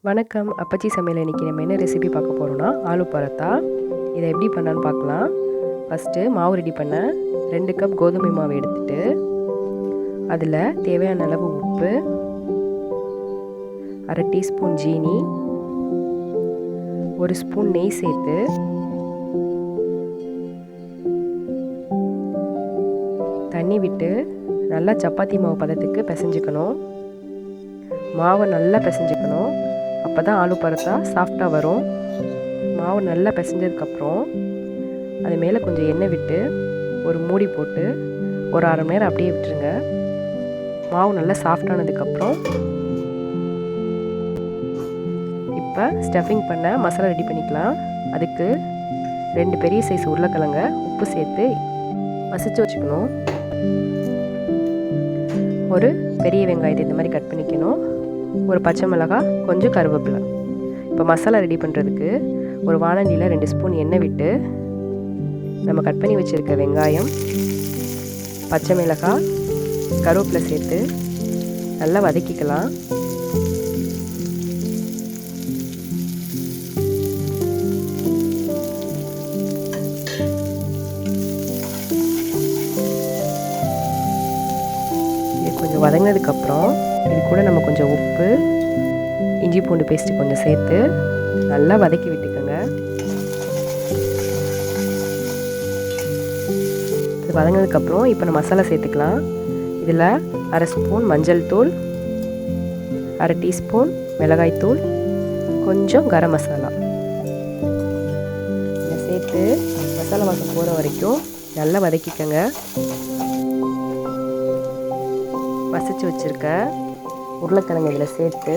வணக்கம். அப்பச்சி சமையல் இன்றைக்கி நம்ம என்ன ரெசிபி பார்க்க போகிறோன்னா ஆலு பரோட்டா. இதை எப்படி பண்ணான்னு பார்க்கலாம். ஃபஸ்ட்டு மாவு ரெடி பண்ண 2 கப் கோதுமை மாவு எடுத்துகிட்டு அதில் தேவையான அளவு உப்பு, 1/2 டீஸ்பூன் ஜீனி, 1 ஸ்பூன் நெய் சேர்த்து தண்ணி விட்டு நல்லா சப்பாத்தி மாவு பதத்துக்கு பிசைஞ்சிக்கணும். மாவை நல்லா பிசைஞ்சிக்கணும். அப்போ தான் ஆலு பரோட்டா சாஃப்டாக வரும். மாவு நல்லா பிசைஞ்சதுக்கப்புறம் அது மேலே கொஞ்சம் எண்ணெய் விட்டு ஒரு மூடி போட்டு ஒரு 1/2 மணி நேரம் அப்படியே விட்டுருங்க. மாவு நல்லா சாஃப்டானதுக்கப்புறம் இப்போ ஸ்டஃபிங் பண்ண மசாலா ரெடி பண்ணிக்கலாம். அதுக்கு 2 பெரிய சைஸ் உருளைக்கிழங்க உப்பு சேர்த்து மசிச்சு வச்சுக்கணும். ஒரு பெரிய வெங்காயத்தை இந்த மாதிரி கட் பண்ணிக்கணும். ஒரு பச்சை மிளகாய், கொஞ்சம் கருவேப்பிலை. இப்போ மசாலா ரெடி பண்ணுறதுக்கு ஒரு வானலியில் 2 ஸ்பூன் எண்ணெய் விட்டு நம்ம கட் பண்ணி வச்சுருக்க வெங்காயம், பச்சை மிளகாய், கருவேப்பிலை சேர்த்து நல்லா வதக்கிக்கலாம். கொஞ்சம் வதங்கினதுக்கப்புறம் இது கூட நம்ம கொஞ்சம் உப்பு, இஞ்சி பூண்டு பேஸ்ட்டு கொஞ்சம் சேர்த்து நல்லா வதக்கி விட்டுக்கோங்க. இது வதங்கினதுக்கப்புறம் இப்போ நம்ம மசாலா சேர்த்துக்கலாம். இதில் 1/2 ஸ்பூன் மஞ்சள் தூள், 1/2 டீஸ்பூன் மிளகாய் தூள், கொஞ்சம் கரம் மசாலா இதை சேர்த்து மசாலா வாசம் போகிற வரைக்கும் நல்லா வதக்கிக்கோங்க. மசிச்சு வச்சுருக்க உருளைக்கிழங்கு இதில் சேர்த்து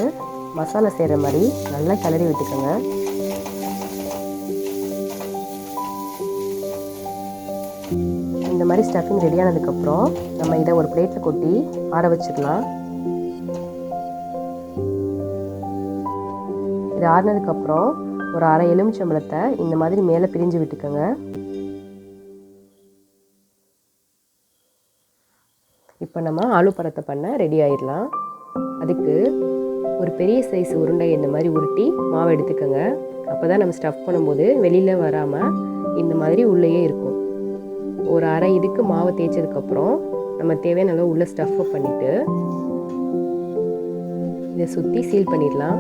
மசாலா செய்கிற மாதிரி நல்லா கிளறி விட்டுக்கோங்க. இந்த மாதிரி ஸ்டஃபிங் ரெடியானதுக்கப்புறம் நம்ம இதை ஒரு பிளேட்டில் கொட்டி ஆற வச்சுக்கலாம். இது ஆறினதுக்கப்புறம் ஒரு 1/2 எலுமிச்சம்பழத்தை இந்த மாதிரி மேலே பிரிஞ்சு விட்டுக்கோங்க. இப்போ நம்ம ஆலு பரோட்டா பண்ண ரெடி ஆயிடலாம். அதுக்கு ஒரு பெரிய சைஸ் உருண்டை இந்த மாதிரி உருட்டி மாவு எடுத்துக்கோங்க. அப்போ தான் நம்ம ஸ்டஃப் பண்ணும்போது வெளியில் வராமல் இந்த மாதிரி உள்ளேயே இருக்கும். ஒரு 1/2 இதுக்கு மாவை தேய்ச்சதுக்கப்புறம் நம்ம தேவையான அளவு உள்ளே ஸ்டஃப் பண்ணிவிட்டு இதை சுற்றி சீல் பண்ணிடலாம்.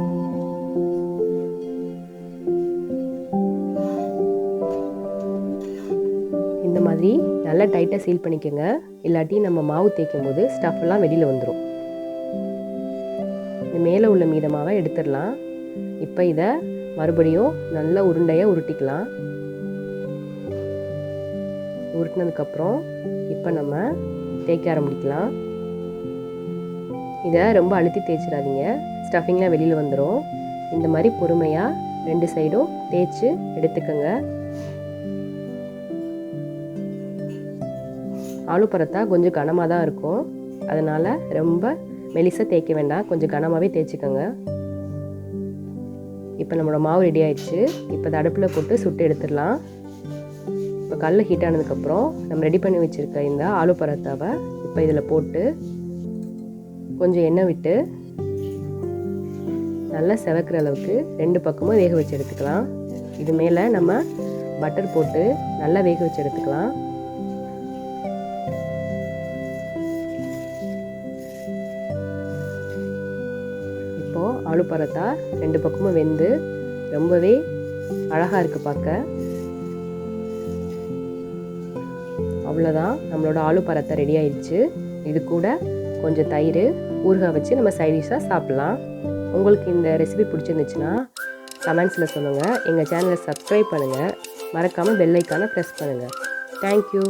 இந்த மாதிரி நல்லா டைட்டாக சீல் பண்ணிக்கோங்க. இல்லாட்டி நம்ம மாவு தேய்க்கும் போது ஸ்டஃப்லாம் வெளியில் வந்துடும். இந்த மேலே உள்ள மீத மாவை எடுத்துடலாம். இப்போ இதை மறுபடியும் நல்லா உருண்டையாக உருட்டிக்கலாம். உருட்டினதுக்கப்புறம் இப்போ நம்ம தேய்க்க ஆரம்பிக்கலாம். இதை ரொம்ப அழுத்தி தேய்ச்சிடாதீங்க, ஸ்டஃபிங்லாம் வெளியில் வந்துடும். இந்த மாதிரி பொறுமையாக 2 சைடும் தேய்ச்சி எடுத்துக்கோங்க. ஆலு பரோட்டா கொஞ்சம் கனமாக தான் இருக்கும். அதனால் ரொம்ப மெலிசாக தேய்க்க வேண்டாம், கொஞ்சம் கனமாகவே தேய்ச்சிக்கோங்க. இப்போ நம்மளோட மாவு ரெடி ஆயிடுச்சு. இப்போ அதை அடுப்பில் போட்டு சுட்டு எடுத்துடலாம். இப்போ கல் ஹீட் ஆனதுக்கப்புறம் நம்ம ரெடி பண்ணி வச்சுருக்க இந்த ஆலு பரோட்டாவை இப்போ இதில் போட்டு கொஞ்சம் எண்ணெய் விட்டு நல்லா செவக்கிற அளவுக்கு 2 பக்கமும் வேக வச்சு எடுத்துக்கலாம். இது மேலே நம்ம பட்டர் போட்டு நல்லா வேக வச்சு எடுத்துக்கலாம். இப்போது ஆலு பரோட்டா 2 பக்கமும் வெந்து ரொம்பவே அழகாக இருக்குது பார்க்க. அவ்வளோதான், நம்மளோட ஆலு பரோட்டா ரெடி ஆயிடுச்சு. இது கூட கொஞ்சம் தயிர், ஊறுகாய் வச்சு நம்ம சைடிஷாக சாப்பிட்லாம். உங்களுக்கு இந்த ரெசிபி பிடிச்சிருந்துச்சுன்னா கமெண்ட்ஸில் சொல்லுங்கள். எங்கள் சேனலை சப்ஸ்கிரைப் பண்ணுங்கள். மறக்காமல் பெல் ஐக்கானை ப்ரெஸ் பண்ணுங்கள். தேங்க்யூ.